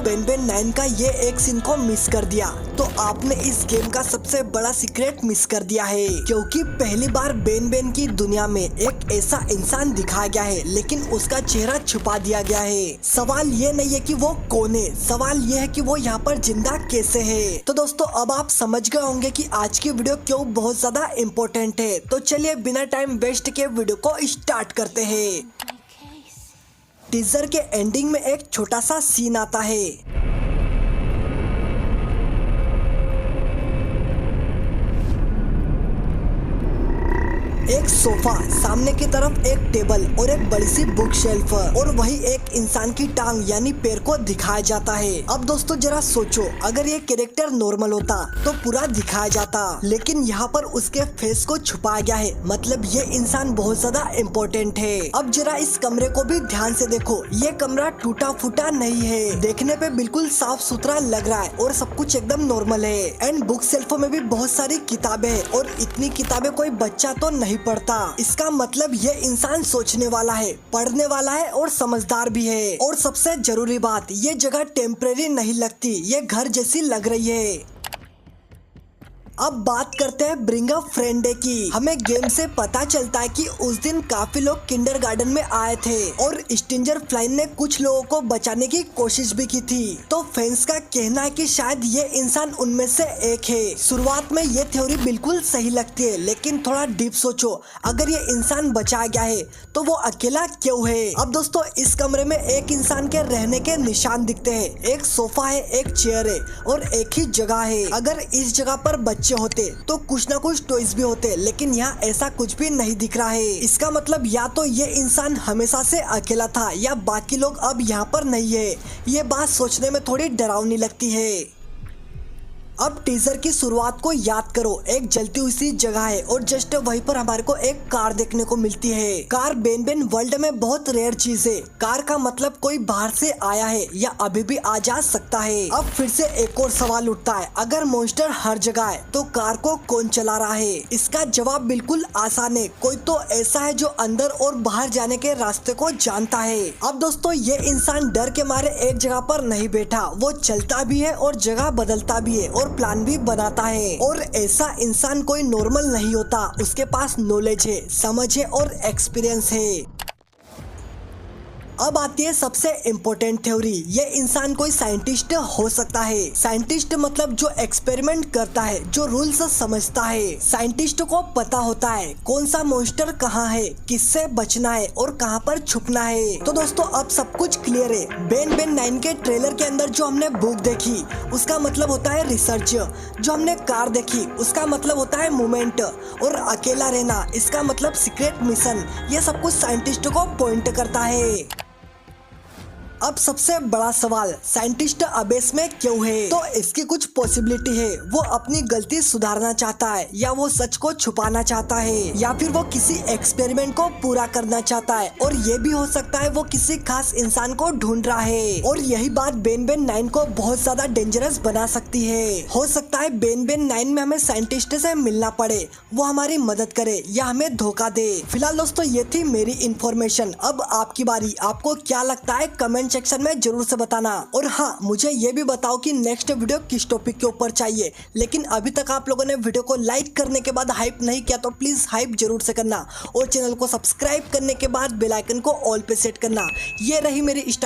Ben Ben 9 का ये एक सीन को मिस कर दिया तो आपने इस गेम का सबसे बड़ा सीक्रेट मिस कर दिया है, क्योंकि पहली बार बेन बेन की दुनिया में एक ऐसा इंसान दिखाया गया है लेकिन उसका चेहरा छुपा दिया गया है। सवाल ये नहीं है कि वो कौन है, सवाल ये है कि वो यहाँ पर जिंदा कैसे है। तो दोस्तों अब आप समझ गए होंगे कि आज की वीडियो क्यों बहुत ज्यादा इम्पोर्टेंट है। तो चलिए बिना टाइम वेस्ट के वीडियो को स्टार्ट करते हैं। टीजर के एंडिंग में एक छोटा सा सीन आता है। एक सोफा, सामने की तरफ एक टेबल और एक बड़ी सी बुक शेल्फ और वही एक इंसान की टांग यानी पैर को दिखाया जाता है। अब दोस्तों जरा सोचो, अगर ये कैरेक्टर नॉर्मल होता तो पूरा दिखाया जाता, लेकिन यहाँ पर उसके फेस को छुपाया गया है, मतलब ये इंसान बहुत ज्यादा इम्पोर्टेंट है। अब जरा इस कमरे को भी ध्यान से देखो, ये कमरा टूटा फूटा नहीं है, देखने पे बिल्कुल साफ सुथरा लग रहा है और सब कुछ एकदम नॉर्मल है। एंड बुक शेल्फ में भी बहुत सारी किताबें है और इतनी किताबें कोई बच्चा तो नहीं पढ़ता। इसका मतलब ये इंसान सोचने वाला है, पढ़ने वाला है और समझदार भी है। और सबसे जरूरी बात, ये जगह टेम्परेरी नहीं लगती, ये घर जैसी लग रही है। अब बात करते हैं ब्रिंग अप फ्रेंड डे की। हमें गेम से पता चलता है कि उस दिन काफी लोग किंडरगार्टन में आए थे और स्ट्रेंजर फ्लाइन ने कुछ लोगों को बचाने की कोशिश भी की थी। तो फैंस का कहना है कि शायद ये इंसान उनमें से एक है। शुरुआत में ये थ्योरी बिल्कुल सही लगती है, लेकिन थोड़ा डीप सोचो, अगर ये इंसान बचाया गया है तो वो अकेला क्यों है। अब दोस्तों इस कमरे में एक इंसान के रहने के निशान दिखते हैं, एक सोफा है, एक चेयर है और एक ही जगह है। अगर इस जगह पर बच्चे होते तो कुछ ना कुछ टॉयज भी होते, लेकिन यहाँ ऐसा कुछ भी नहीं दिख रहा है। इसका मतलब या तो ये इंसान हमेशा से अकेला था या बाकी लोग अब यहाँ पर नहीं है। ये बात सोचने में थोड़ी डरावनी लगती है। अब टीजर की शुरुआत को याद करो, एक जलती हुई सी जगह है और जस्ट वहीं पर हमारे को एक कार देखने को मिलती है। कार बेन बेन वर्ल्ड में बहुत रेयर चीज है। कार का मतलब कोई बाहर से आया है या अभी भी आ जा सकता है। अब फिर से एक और सवाल उठता है, अगर मॉन्स्टर हर जगह है तो कार को कौन चला रहा है। इसका जवाब बिल्कुल आसान है, कोई तो ऐसा है जो अंदर और बाहर जाने के रास्ते को जानता है। अब दोस्तों ये इंसान डर के मारे एक जगह पर नहीं बैठा, वो चलता भी है और जगह बदलता भी है और प्लान भी बनाता है। और ऐसा इंसान कोई नॉर्मल नहीं होता, उसके पास नॉलेज है, समझ है और एक्सपीरियंस है। अब आती है सबसे इम्पोर्टेंट थ्योरी, ये इंसान कोई साइंटिस्ट हो सकता है। साइंटिस्ट मतलब जो एक्सपेरिमेंट करता है, जो रूल्स समझता है। साइंटिस्ट को पता होता है कौन सा मॉन्स्टर कहाँ है, किससे बचना है और कहाँ पर छुपना है। तो दोस्तों अब सब कुछ क्लियर है। बेन बेन 9 के ट्रेलर के अंदर जो हमने बुक देखी उसका मतलब होता है रिसर्च, जो हमने कार देखी उसका मतलब होता है मूवमेंट, और अकेला रहना इसका मतलब सीक्रेट मिशन। ये सब कुछ साइंटिस्ट को पॉइंट करता है। अब सबसे बड़ा सवाल, साइंटिस्ट अबेस में क्यों है। तो इसकी कुछ पॉसिबिलिटी है, वो अपनी गलती सुधारना चाहता है, या वो सच को छुपाना चाहता है, या फिर वो किसी एक्सपेरिमेंट को पूरा करना चाहता है, और ये भी हो सकता है वो किसी खास इंसान को ढूंढ रहा है। और यही बात बेन बेन 9 को बहुत ज्यादा डेंजरस बना सकती है। हो सकता है बेन बेन 9 में हमें साइंटिस्ट से मिलना पड़े, वो हमारी मदद करे या हमें धोखा दे। फिलहाल दोस्तों ये थी मेरी इन्फॉर्मेशन। अब आपकी बारी, आपको क्या लगता है कमेंट सेक्शन में जरूर से बताना। और हाँ, मुझे ये भी बताओ कि नेक्स्ट वीडियो किस टॉपिक के ऊपर चाहिए। लेकिन अभी तक आप लोगों ने वीडियो को लाइक करने के बाद हाइप नहीं किया तो प्लीज हाइप जरूर से करना, और चैनल को सब्सक्राइब करने के बाद बेल आइकन को ऑल पे सेट करना। ये रही मेरी